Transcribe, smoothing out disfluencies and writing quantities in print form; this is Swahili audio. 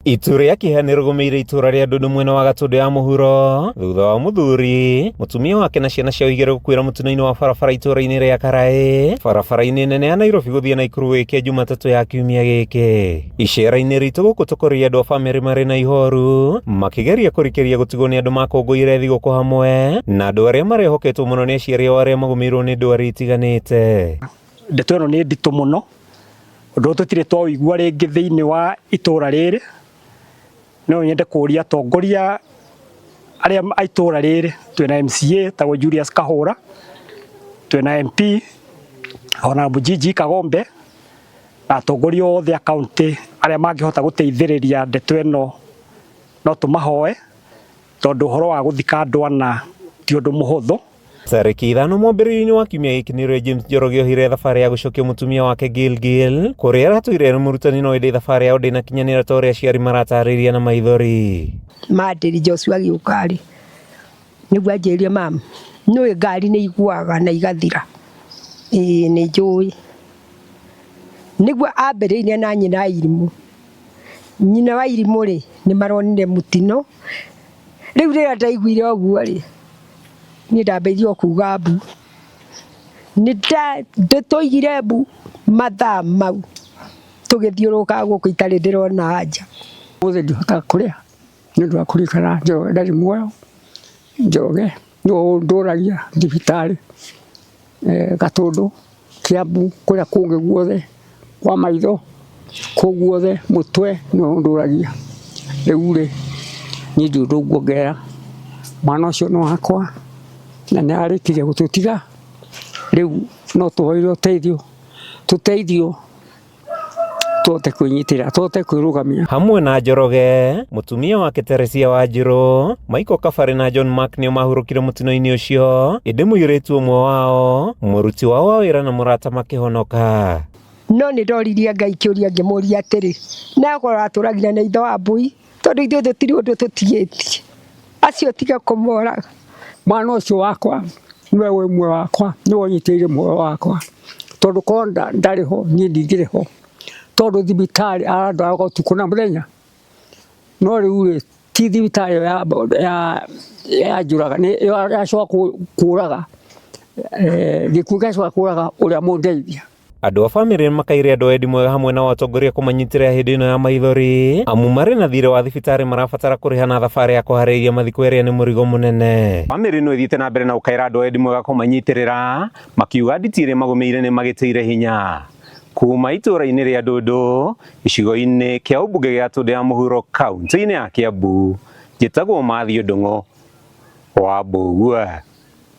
Itura rĩa kĩeha nĩ rĩgũmĩire itura rĩa Ndundu mwena wa Gatũndũ ya mũhuro thutha wa mũthuri mũtumia wake na ciana ciao igĩrĩ gũkuĩra mũtino-inĩ wa barabara itũra-inĩ rĩa Karaĩ barabara-inĩ nene ya Nairobi gũthiĩ Naikuru wĩkia Jumatatũ ya kiumia gĩkĩ. Icera-inĩ ritũ gũkũ tũkũrĩria andũ a bamĩrĩ marĩ na ihoru makĩgeria kũrikĩria gũtigwo nĩ andũ makũngũĩire thigũkũ hamwe na andũ arĩa marehoketwo mũno nĩ aciari ao arĩa magũmĩirwo nĩ ndwari itiganĩte. Ndeto ĩno nĩ nditũ mũno ũndũ tũtirĩ twaigua rĩngĩ thĩinĩ wa itũra rĩrĩ. No nyende kũria atongoria arĩa a itũra rĩrĩ, twĩna MCA tagwo Julius Kahũra, twĩna MP ona Bujiji Kagombe na atongoria othe a kaunti arĩa mangĩhota gũteithĩrĩria ndeto ĩno no tũmahoe tondũ ũhoro wa gũthika andũ ana ti ũndũ mũhũthũ. Tarĩki 5 mwambĩrĩrio-inĩ wa kiumia gĩkĩ nĩrĩo James Njoroge ohire thabarĩ ya gũcokia mũtumia wake Gilgil kũrĩa aratwĩrire nĩ mũrutani no ĩndĩ thabarĩ yao ndĩnakinyanĩra ta ũrĩa aciari maratarĩria na maithori. Mandĩri Joshua Gĩũka-rĩ nĩguo anjĩrire mama nĩũĩ ngari nĩ iguaga na igathira. Ĩĩ nĩ njũĩ. Nĩguo ambĩrĩirie na nyina Irimũ. Nyina wa Irimũ-rĩ nĩ maronire mũtino. Rĩu rĩrĩa ndaiguire ũguo-rĩ niĩ ndambĩrĩirie kuuga mbu. Nĩtũigire mbu mathaa mau tũgĩthiũrũrũka gũkũ itarĩ ndĩrona anja. Ũmũthĩ ndihotaga kũrĩa nĩ ũndũ wa kũririkana Njoroge ndarĩ muoyo. Njoroge nĩwe ndũragia thibitarĩ Gatũndũ, Kiambu, kũrĩa kũngĩ guothe kwa maitho kũu guothe mũtwe nĩwe ndũragia. Rĩu-rĩ niĩ ndirĩ ũndũ nguongerera, mwana ũcio nĩ wakwa na nĩ arĩkirie gũtũtiga. Rĩu no tũhoire ũteithio, tũteithio tũhote kwĩnyitĩrĩra, tũhote kwĩrũgamia. Hamwe na Njoroge, mũtumia wake Teresia Wanjirũ, Michael Kabarĩ na John Mark nĩo mahurũkire mũtino-inĩ ũcio, ĩndĩ mũirĩtu ũmwe wao, mũruti wao wa wĩra na mũrata makĩhonoka. No nĩ ndoririe Ngai kĩũria ngĩmũria atĩrĩ, nakorwo atũragire na ithe wa mbũi tondũ ithuĩ tũtirĩ ũndũ tũtigĩtie, acio tiga kũmoraga. Mwana ũcio wakwa nĩwe wĩ muoyo wakwa, nĩwe ũnyitĩrĩire muoyo wakwa tondũ korwo ndarĩ ho niĩ ndingĩrĩ ho tondũ thibitarĩ arandwaraga ũtukũ na mũthenya. No rĩu-rĩ ti thibitarĩ ya njũraga nĩyo yacoka kũraga, gĩkuũ gĩacoka kũraga ũrĩa mũndeithia. Andũ a bamĩrĩ makaire andũ endi mwega hamwe na atongoria kũmanyitĩrĩra hĩndĩ ĩno ya maithori amu marĩ na thirĩ wa thibitarĩ marabatara kũrĩha na thabarĩ ya kũharĩrĩria mathiko ĩrĩa nĩ mũrigo mũnene. Bamĩrĩ no ĩthiĩte na mbere na gũkaĩra andũ endi mwega kũmanyitĩrĩra makiuga nditi ĩrĩa magũmĩire nĩ magĩtĩire hinya. Kuma itũra-inĩ rĩa Ndundu gĩcigo-inĩ kĩa ũmbunge gĩa Gatũndũ ya mũhuro kaunti-inĩ ya Kiambu, njĩtagwo Matthew Ndung'u wa Mbũgua.